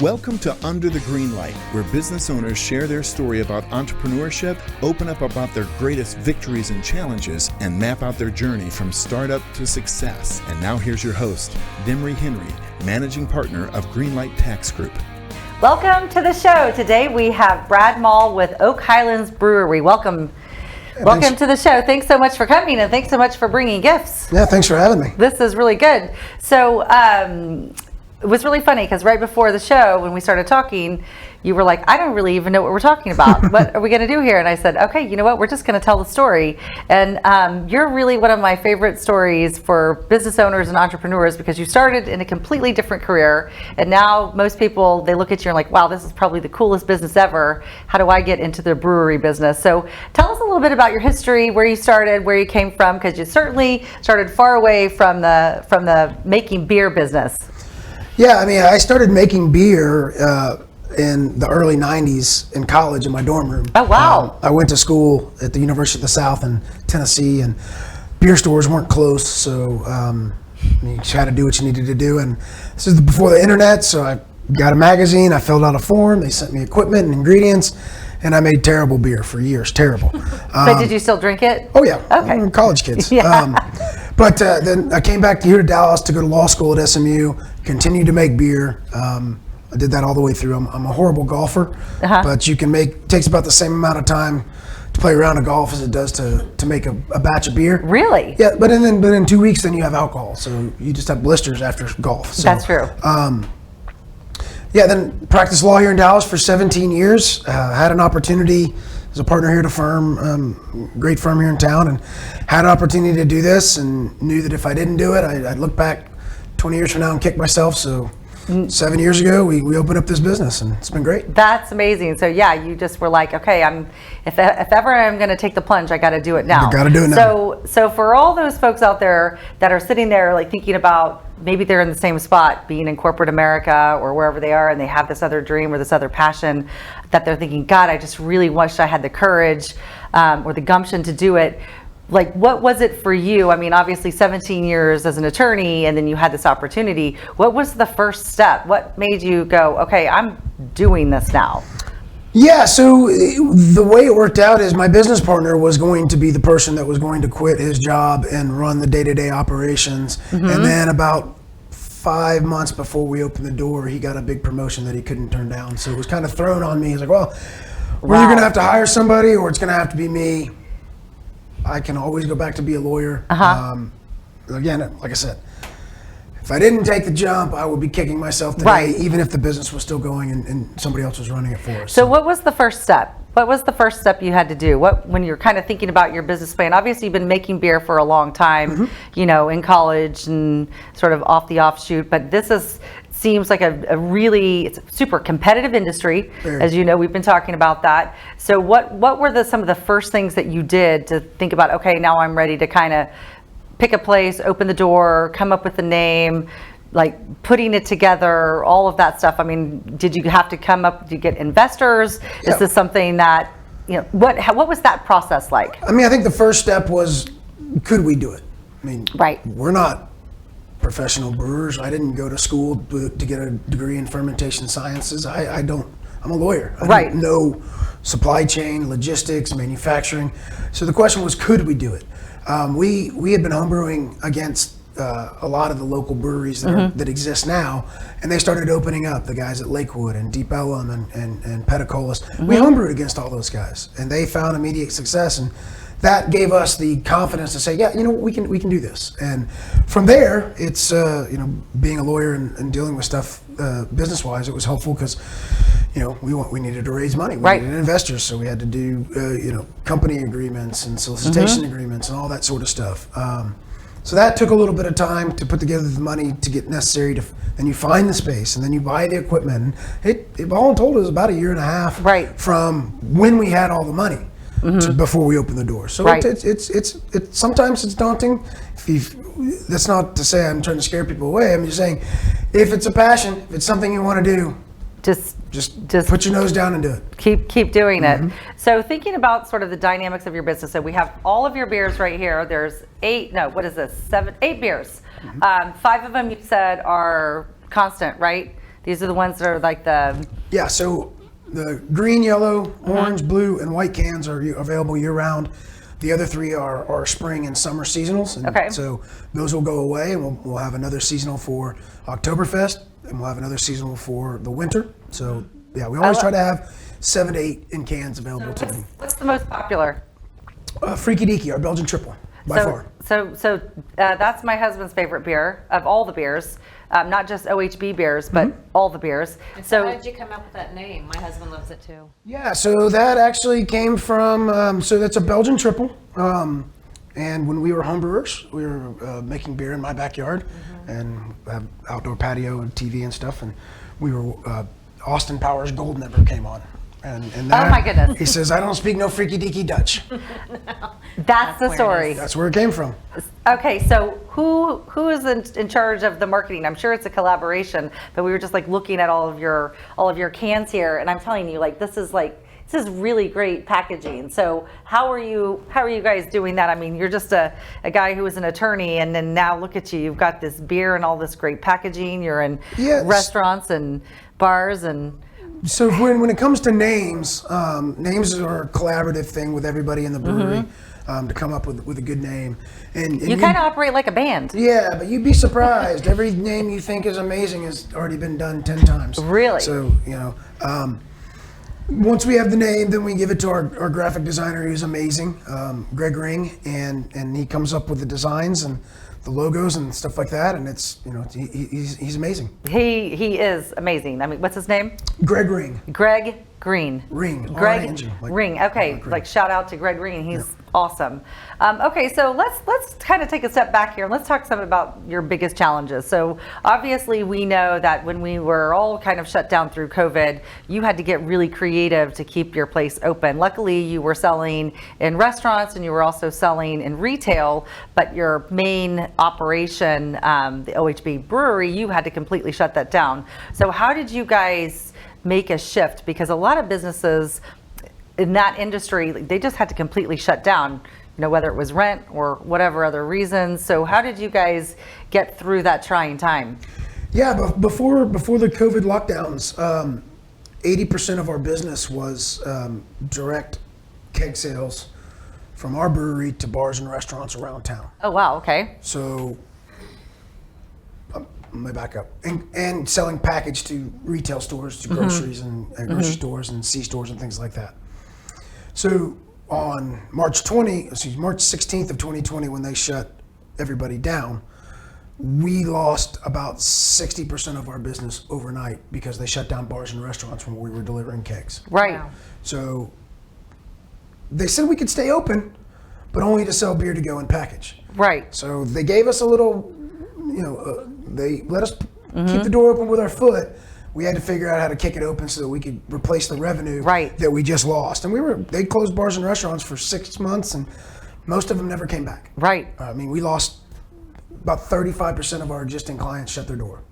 Welcome to Under the Greenlight, where business owners share their story about entrepreneurship, open up about their greatest victories and challenges, and map out their journey from startup to success. And now here's your host, Dimry Henry, Managing Partner of Greenlight Tax Group. Welcome to the show. Today we have Brad Mall with Oak Highlands Brewery. Welcome. Welcome to the show. Thanks so much for coming, and thanks so much for bringing gifts. Yeah, thanks for having me. This is really good. So, it was really funny because right before the show, when we started talking, you were like, I don't really even know what we're talking about. What are we going to do here? And I said, okay, you know what? We're just going to tell the story. And you're really one of my favorite stories for business owners and entrepreneurs because you started in a completely different career. And now most people, they look at you and like, wow, this is probably the coolest business ever. How do I get into the brewery business? So tell us a little bit about your history, where you started, where you came from, because you certainly started far away from the making beer business. Yeah, I mean, I started making beer in the early 90s in college in my dorm room. Oh, wow. I went to school at the University of the South in Tennessee, and beer stores weren't close, so you just had to do what you needed to do. And this is before the internet, so I got a magazine, I filled out a form, they sent me equipment and ingredients, and I made terrible beer for years, terrible. But did you still drink it? Oh, yeah. Okay. College kids. Yeah. But then I came back here to Dallas to go to law school at SMU, continued to make beer. I did that all the way through. I'm a horrible golfer, but you can takes about the same amount of time to play a round of golf as it does to make a batch of beer. Really? Yeah, but in 2 weeks then you have alcohol, so you just have blisters after golf. So, that's true. Yeah, then practiced law here in Dallas for 17 years. Had an opportunity as a partner here at a firm, great firm here in town, and had an opportunity to do this and knew that if I didn't do it, I'd look back 20 years from now and kick myself. So 7 years ago, we opened up this business, and it's been great. That's amazing. So yeah, you just were like, okay, if ever I'm going to take the plunge, I got to do it now. You got to do it now. So for all those folks out there that are sitting there like thinking about maybe they're in the same spot, being in corporate America or wherever they are, and they have this other dream or this other passion that they're thinking, God, I just really wish I had the courage or the gumption to do it. Like, what was it for you? I mean, obviously 17 years as an attorney, and then you had this opportunity. What was the first step? What made you go, okay, I'm doing this now? Yeah, so the way it worked out is my business partner was going to be the person that was going to quit his job and run the day-to-day operations. And then about 5 months before we opened the door, he got a big promotion that he couldn't turn down. So it was kind of thrown on me. He's like, well, we're either going to have to hire somebody or it's going to have to be me. I can always go back to be a lawyer. Again, like I said, if I didn't take the jump, I would be kicking myself today, even if the business was still going and somebody else was running it for us. So what was the first step? What was the first step you had to do? When you're kind of thinking about your business plan? Obviously, you've been making beer for a long time, you know, in college and sort of off the offshoot. But this seems like it's a super competitive industry. As you know, we've been talking about that. So what were some of the first things that you did to think about, okay, now I'm ready to kind of pick a place, open the door, come up with the name, like putting it together, all of that stuff? I mean, did you have to did you get investors? Yeah. Is this something that, you know, what was that process like? I mean, I think the first step was, could we do it? I mean, we're not professional brewers. I didn't go to school to get a degree in fermentation sciences. I'm a lawyer. I don't know supply chain, logistics, manufacturing. So the question was, could we do it? We had been homebrewing against a lot of the local breweries that exist now, and they started opening up, the guys at Lakewood and Deep Ellum and Petacolas. We homebrewed against all those guys, and they found immediate success, and that gave us the confidence to say, yeah, you know, we can do this. And from there, it's you know, being a lawyer and dealing with stuff business-wise, it was helpful because, you know, we needed to raise money. We needed investors, so we had to do you know, company agreements and solicitation agreements and all that sort of stuff. So that took a little bit of time to put together the money to get necessary to. Then you find the space, and then you buy the equipment. It all told us about a year and a half from when we had all the money to before we opened the door. So it's sometimes it's daunting. That's not to say I'm trying to scare people away. I'm just saying, if it's a passion, if it's something you want to do, just put your nose down and do it. Keep doing it. So thinking about sort of the dynamics of your business, so we have all of your beers right here. There's 8 beers. 5 of them you said are constant, right? These are the ones that are like the... Yeah, so the green, yellow, orange, blue, and white cans are available year-round. The other three are spring and summer seasonals. And Okay. so those will go away, and we'll have another seasonal for Oktoberfest, and we'll have another seasonal for the winter. So, yeah, we always try to have 7 to 8 in cans available to them. What's the most popular? Freaky Deaky, our Belgian triple, by far. So that's my husband's favorite beer of all the beers, not just OHB beers, but all the beers. And so how did you come up with that name? My husband loves it too. Yeah, so that actually came from, so that's a Belgian triple. And when we were homebrewers, we were making beer in my backyard and have outdoor patio and TV and stuff. And we were, Austin Powers Gold never came on. And that, oh my goodness. He says, I don't speak no freaky deaky Dutch. That's the story. That's where it came from. Okay, so who is in charge of the marketing? I'm sure it's a collaboration, but we were just like looking at all of your cans here, and I'm telling you, like this is really great packaging. So how are you guys doing that? I mean, you're just a guy who was an attorney, and then now look at you. You've got this beer and all this great packaging. You're in restaurants and bars and. So when it comes to names, names are a collaborative thing with everybody in the brewery to come up with a good name. And you kind of operate like a band. Yeah, but you'd be surprised. Every name you think is amazing has already been done 10 times. Really? So, once we have the name, then we give it to our graphic designer, who's amazing, Greg Ring, and he comes up with the designs and the logos and stuff like that, and it's he's amazing. He is amazing. I mean, what's his name? Greg Ring. Greg Green. Ring. Greg Ring. Okay, like shout out to Greg Ring. He's awesome. Okay, so let's kind of take a step back here and let's talk some about your biggest challenges. So obviously we know that when we were all kind of shut down through COVID, you had to get really creative to keep your place open. Luckily, you were selling in restaurants and you were also selling in retail, but your main operation, the OHB Brewery, you had to completely shut that down. So how did you guys make a shift? Because a lot of businesses in that industry, they just had to completely shut down, whether it was rent or whatever other reasons. So how did you guys get through that trying time? Yeah, but before the COVID lockdowns, 80% of our business was direct keg sales from our brewery to bars and restaurants around town. Oh, wow, okay. So, let me back up. And selling package to retail stores, to groceries and grocery stores and C-stores and things like that. So on March 16th of 2020, when they shut everybody down, we lost about 60% of our business overnight because they shut down bars and restaurants when we were delivering kegs. Right. Wow. So they said we could stay open, but only to sell beer to go and package. Right. So they gave us a little, they let us keep the door open with our foot. We had to figure out how to kick it open so that we could replace the revenue that we just lost. And they closed bars and restaurants for 6 months, and most of them never came back. Right. I mean, we lost about 35% of our existing clients shut their door.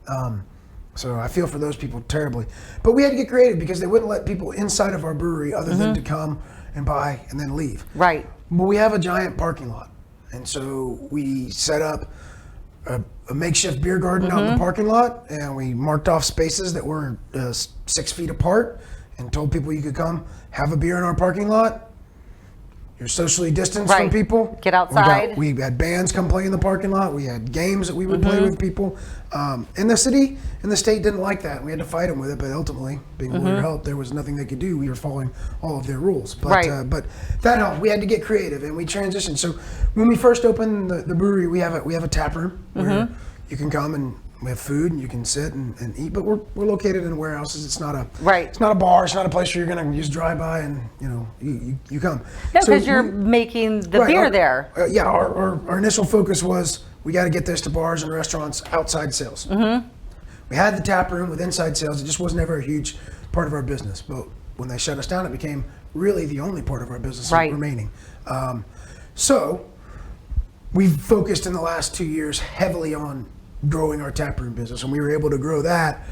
So I feel for those people terribly. But we had to get creative because they wouldn't let people inside of our brewery other than to come and buy and then leave. Right. But we have a giant parking lot. And so we set up a makeshift beer garden out in the parking lot, and we marked off spaces that were 6 feet apart and told people you could come have a beer in our parking lot. You're socially distanced from people. Get outside. We had bands come play in the parking lot. We had games that we would play with people. And the city and the state didn't like that. We had to fight them with it, but ultimately, being a lawyer helped. There was nothing they could do. We were following all of their rules. But but that helped. We had to get creative, and we transitioned. So when we first opened the brewery, we have a tap room where you can come and we have food and you can sit and eat. But we're located in warehouses. It's not a It's not a bar. It's not a place where you're going to just drive by and you come. No, because you're making the beer there. Our initial focus was we got to get this to bars and restaurants outside sales. We had the tap room with inside sales. It just was never a huge part of our business. But when they shut us down, it became really the only part of our business remaining. So we've focused in the last 2 years heavily on growing our taproom business, and we were able to grow that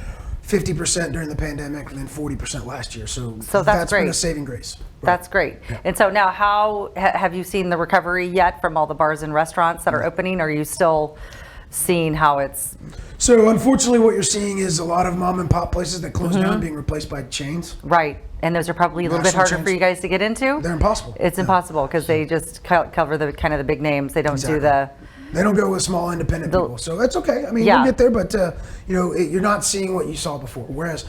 50% during the pandemic and then 40% last year. So that's great. been a saving grace. That's great. Yeah. And so now how have you seen the recovery yet from all the bars and restaurants that are opening? Are you still seeing how it's So unfortunately, what you're seeing is a lot of mom and pop places that close down being replaced by chains. right. And those are probably a little bit National harder for chains. you guys to get into. They're impossible. It's impossible because they just cover the kind of the big names. They don't do Exactly. the. They don't go with small independent people, so that's okay. I mean, Yeah. we'll get there, but you're not seeing what you saw before. Whereas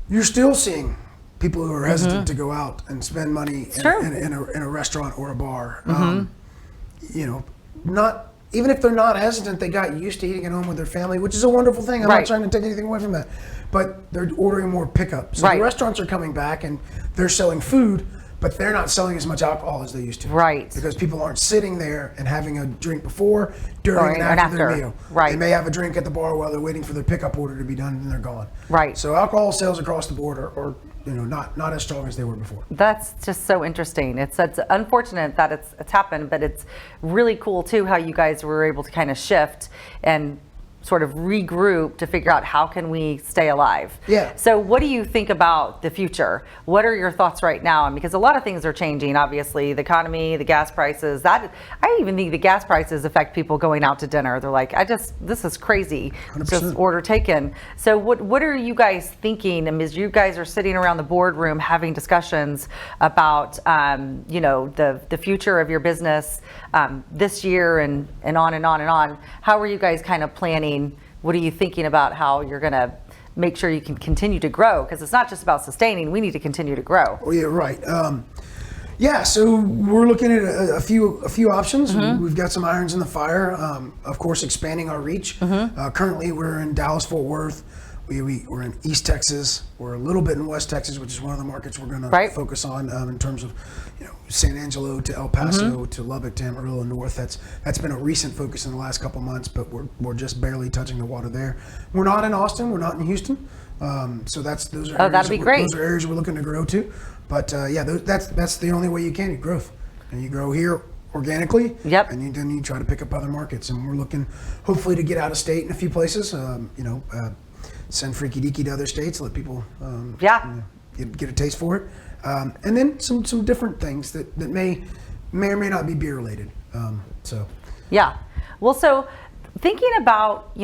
you're still seeing people who are hesitant to go out and spend money in a restaurant or a bar. Not even if they're not hesitant, they got used to eating at home with their family, which is a wonderful thing. I'm not trying to take anything away from that, but they're ordering more pickup. So the restaurants are coming back and they're selling food, but they're not selling as much alcohol as they used to. Right. Because people aren't sitting there and having a drink before, during, and after their meal. Right. They may have a drink at the bar while they're waiting for their pickup order to be done, and they're gone. Right. So alcohol sales across the board are not as strong as they were before. That's just so interesting. It's unfortunate that it's happened, but it's really cool too how you guys were able to kind of shift and sort of regroup to figure out how can we stay alive. Yeah. So what do you think about the future? What are your thoughts right now? And because a lot of things are changing, obviously, the economy, the gas prices, I even think the gas prices affect people going out to dinner. They're like, this is crazy. 100%. Just order taken. So what are you guys thinking? I mean, as you guys are sitting around the boardroom having discussions about, the future of your business this year and on and on and on, how are you guys kind of planning? What are you thinking about how you're going to make sure you can continue to grow? Because it's not just about sustaining. We need to continue to grow. Oh yeah, right. So we're looking at a few options. We've got some irons in the fire. Of course, expanding our reach. Currently, we're in Dallas, Fort Worth. We're in East Texas. We're a little bit in West Texas, which is one of the markets we're going to focus on in terms of, San Angelo to El Paso to Lubbock to Amarillo North. That's been a recent focus in the last couple months, but we're just barely touching the water there. We're not in Austin. We're not in Houston. So those are that'd be great. Those are areas we're looking to grow to. But that's the only way you can get growth, and you grow here organically. Yep. And then you try to pick up other markets, and we're looking hopefully to get out of state in a few places. Send freaky deaky to other states, let people get a taste for it, and then some different things that may or may not be beer related. Well, so thinking about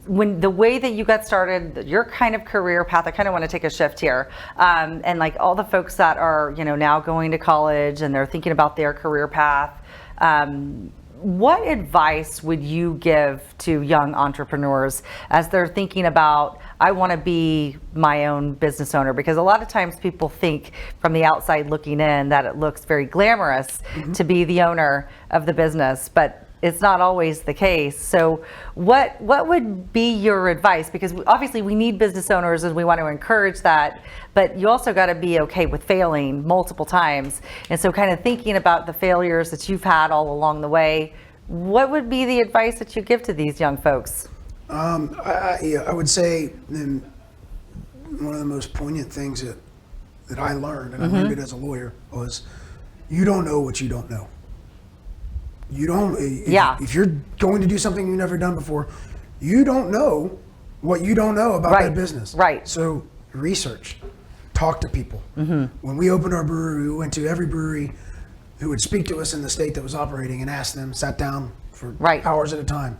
when the way that you got started, your kind of career path, I kind of want to take a shift here, and like all the folks that are now going to college and they're thinking about their career path. What advice would you give to young entrepreneurs as they're thinking about, I want to be my own business owner? Because a lot of times people think from the outside looking in that it looks very glamorous to be the owner of the business, but it's not always the case. So what would be your advice? Because obviously we need business owners and we want to encourage that, but you also got to be okay with failing multiple times. And so kind of thinking about the failures that you've had all along the way, what would be the advice that you give to these young folks? I would say one of the most poignant things that I learned, and I learned it as a lawyer, was you don't know what you don't know. You don't. If you're going to do something you've never done before, you don't know what you don't know about that business. Right. So research, talk to people. When we opened our brewery, we went to every brewery who would speak to us in the state that was operating and asked them. Sat down for hours at a time.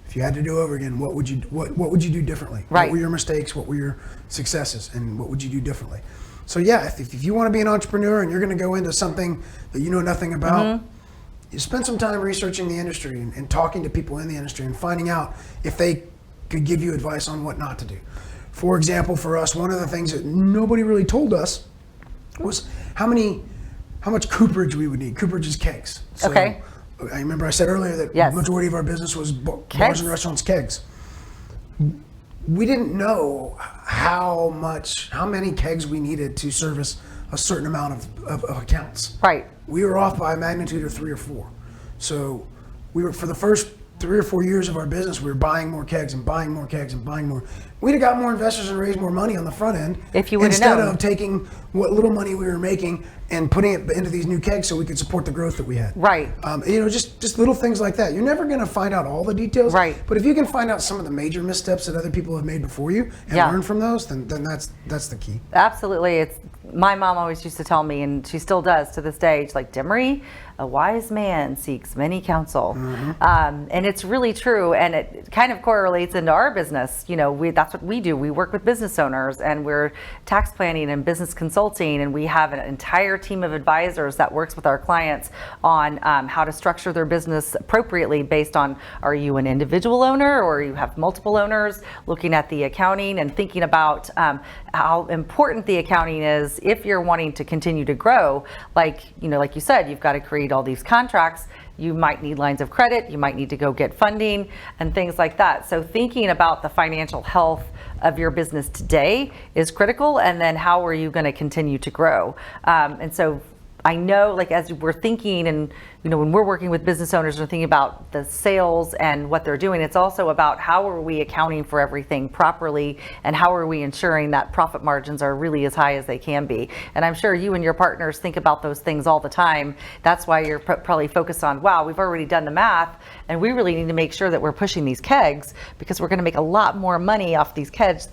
If you had to do over again, what would you do differently? Right. What were your mistakes? What were your successes? And what would you do differently? So if you want to be an entrepreneur and you're going to go into something that you know nothing about. You spend some time researching the industry and talking to people in the industry and finding out if they could give you advice on what not to do. For example, for us, one of the things that nobody really told us was how much cooperage we would need. Cooperage is kegs. So I remember I said earlier that the majority of our business was bars and restaurants, kegs. We didn't know how many kegs we needed to service a certain amount of accounts. Right. We were off by a magnitude of 3 or 4. So we were, for the first 3 or 4 years of our business, we were buying more kegs and buying more kegs and buying more. we'd have got more investors and raised more money on the front end. If you would have instead known. of taking what little money we were making and putting it into these new kegs so we could support the growth that we had. Right. Just little things like that. You're never going to find out all the details. Right. But if you can find out some of the major missteps that other people have made before you and learn from those, then that's the key. Absolutely. It's my mom always used to tell me, and she still does to this day, she's like, Demery, a wise man seeks many counsel. And it's really true, and it kind of correlates into our business. That's what we do. We work with business owners, and we're tax planning and business consulting, and we have an entire team of advisors that works with our clients on how to structure their business appropriately based on, are you an individual owner or you have multiple owners, looking at the accounting and thinking about how important the accounting is if you're wanting to continue to grow. Like you said, you've got to create all these contracts. You might need lines of credit, you might need to go get funding and things like that. So thinking about the financial health of your business today is critical, and then how are you going to continue to grow? And so I know, like, as we're thinking, and when we're working with business owners and thinking about the sales and what they're doing, it's also about how are we accounting for everything properly, and how are we ensuring that profit margins are really as high as they can be. And I'm sure you and your partners think about those things all the time. That's why you're probably focused on, wow, we've already done the math, and we really need to make sure that we're pushing these kegs, because we're going to make a lot more money off these kegs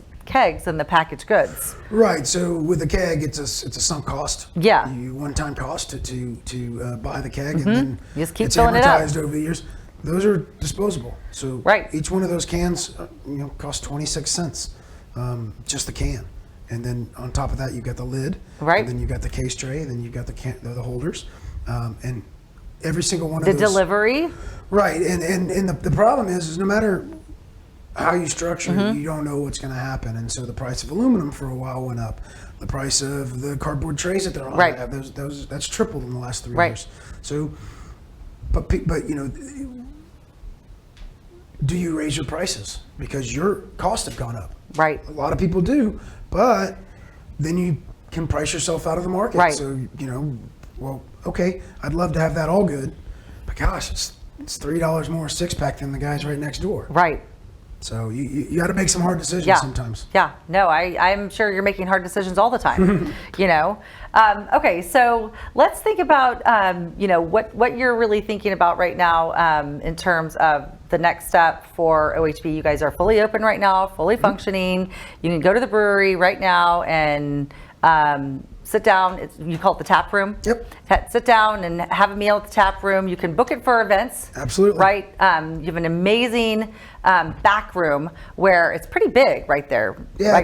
than the packaged goods. Right. So with a keg, it's a sunk cost. Yeah. You one-time cost to buy the keg, and then you just keep it's filling it up. amortized over the years. Those are disposable. So right. Each one of those cans, costs 26 cents, just the can. And then on top of that, you've got the lid. Right. And then you've got the case tray. And then you've got the holders, and every single one of those. The delivery. Right. And the problem is no matter how you structure it, you don't know what's going to happen. And so the price of aluminum for a while went up. The price of the cardboard trays that they're on, right. That's tripled in the last 3 right. years. So, but do you raise your prices because your costs have gone up? Right. A lot of people do, but then you can price yourself out of the market. Right. So well, okay, I'd love to have that all good, but gosh, it's $3 more a six pack than the guys right next door. Right. So you got to make some hard decisions sometimes. Yeah, no, I'm sure you're making hard decisions all the time, Okay, so let's think about, what you're really thinking about right now in terms of the next step for OHB. You guys are fully open right now, fully functioning. You can go to the brewery right now and sit down. You call it the tap room. Yep. Sit down and have a meal at the tap room. You can book it for events. Absolutely. Right. You have an amazing back room where it's pretty big right there. Yeah, right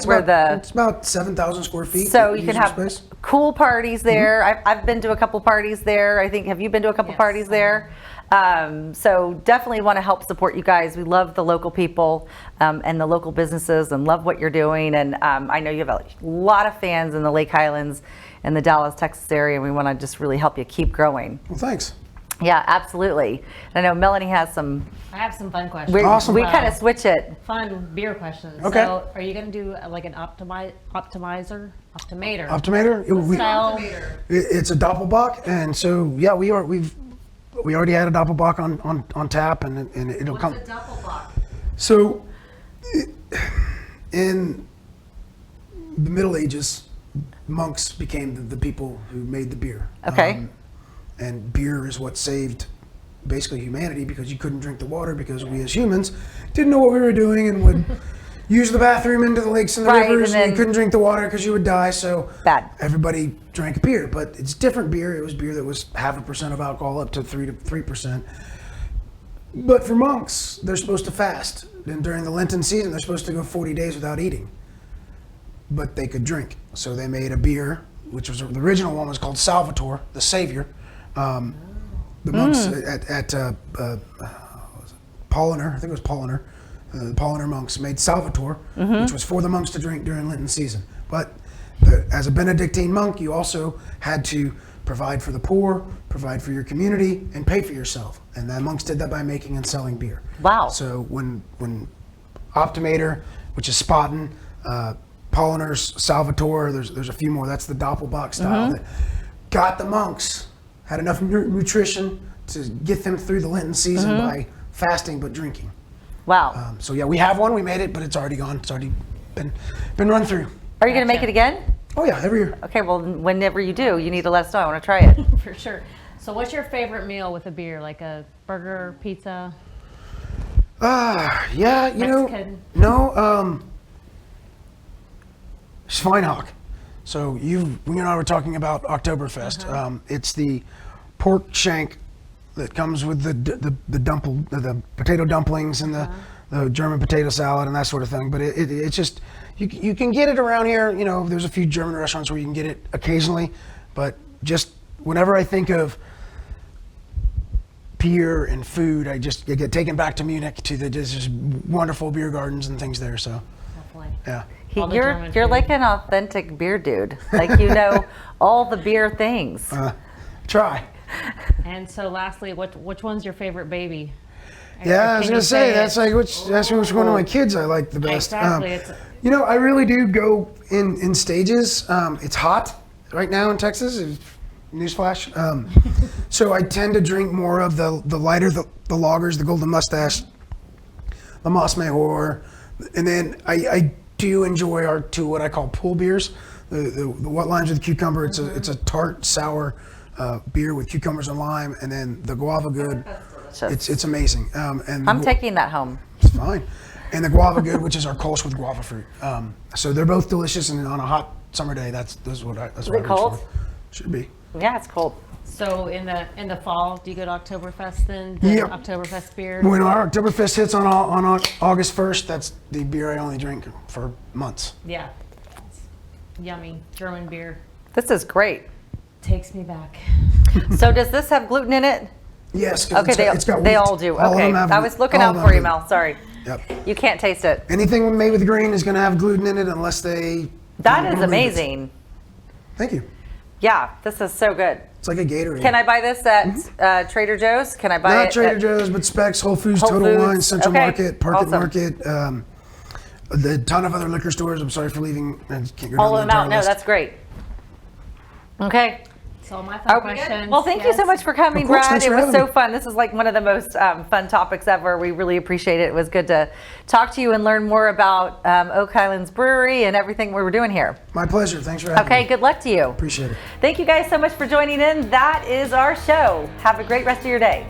it's about 7,000 square feet. So you can have space. Cool parties there. I've been to a couple parties there. I think, have you been to a couple parties there? So definitely want to help support you guys. We love the local people and the local businesses, and love what you're doing. And I know you have a lot of fans in the Lake Highlands and the Dallas, Texas area, and we want to just really help you keep growing. Well, thanks. Yeah, absolutely. I know Melanie has some. I have some fun questions. Awesome. We kind of switch it. Fun beer questions. Okay. So, are you going to do like an optimizer? Optimator? It's a Doppelbock, and so yeah, we already had a Doppelbock on tap, and it'll come. What's a Doppelbock? So, in the Middle Ages, monks became the people who made the beer. Okay. And beer is what saved basically humanity, because you couldn't drink the water because we as humans didn't know what we were doing and would use the bathroom into the lakes and the rivers, and you couldn't drink the water because you would die. So everybody drank beer, but it's different beer. It was beer that was 0.5% of alcohol up to 3%. But for monks, they're supposed to fast. And during the Lenten season, they're supposed to go 40 days without eating. But they could drink. So they made a beer, which was the original one was called Salvatore, the Savior. The monks at Pauliner, I think it was Pauliner, the Pauliner monks made Salvatore, which was for the monks to drink during Lenten season. But as a Benedictine monk, you also had to provide for the poor, provide for your community, and pay for yourself. And the monks did that by making and selling beer. Wow. So when Optimator, which is Spaten, Pauliner's Salvatore, there's a few more. That's the Doppelbock style that got the monks, had enough nutrition to get them through the Lenten season by fasting but drinking. Wow. So yeah, we have one. We made it, but it's already gone. It's already been run through. Are you going to make it again? Oh yeah, every year. Okay, well, whenever you do, you need to let us know. I want to try it. For sure. So what's your favorite meal with a beer? Like a burger, pizza? Yeah, Mexican? Schweinhawk. So you and I were talking about Oktoberfest. It's the pork shank that comes with the potato dumplings and the German potato salad and that sort of thing. But it's just, you can get it around here. There's a few German restaurants where you can get it occasionally, but just whenever I think of beer and food, I get taken back to Munich to there's just wonderful beer gardens and things there. So Definitely. yeah. All the German You're food. like an authentic beer dude. Like, all the beer things. Try. And so lastly, which one's your favorite baby? Yeah, I was Can gonna you say it? that's which one of my kids I like the best. Exactly. I really do go in stages. It's hot right now in Texas. Newsflash. So I tend to drink more of the lighter, the lagers, the Golden Mustache, the Mas Mejor, and then I do enjoy our two what I call pool beers. The What Limes with Cucumber. It's a tart sour beer with cucumbers and lime, and then the Guava Good. It's amazing. And I'm taking that home. It's fine. And the Guava Good, which is our Kolsch with guava fruit. So they're both delicious, and on a hot summer day, that's what I reach cold? for. Should be. Yeah, it's cold. So in the fall, do you go to Oktoberfest then? Yep. Oktoberfest beer? When our Oktoberfest hits on August 1st, that's the beer I only drink for months. Yeah. It's yummy German beer. This is great. Takes me back. So does this have gluten in it? Yes. 'Cause Okay, it's got they wheat. all do. All of Okay, them have I was looking all out of for you, them Mel. Sorry. Yep. You can't taste it. Anything made with green is going to have gluten in it unless they. That is remove it. amazing. Thank you. Yeah, this is so good. It's like a Gatorade. Can I buy this at Trader Joe's? Can I buy it? Not Trader at Joe's, but Specs, Whole Foods, Whole Total Foods. Wine, Central Okay, Market, Park awesome. Market, a ton of other liquor stores. I'm sorry for leaving. I can't go all down of the them out? entire No, list. that's great. Okay. So my fun Are we good? questions. Well, thank you so yes. much for coming, Of course, Brad. thanks It for was having so me. fun. This is like one of the most fun topics ever. We really appreciate it. It was good to talk to you and learn more about Oak Highlands Brewery and everything we were doing here. My pleasure. Thanks for having me. Okay, good luck to you. Appreciate it. Thank you guys so much for joining in. That is our show. Have a great rest of your day.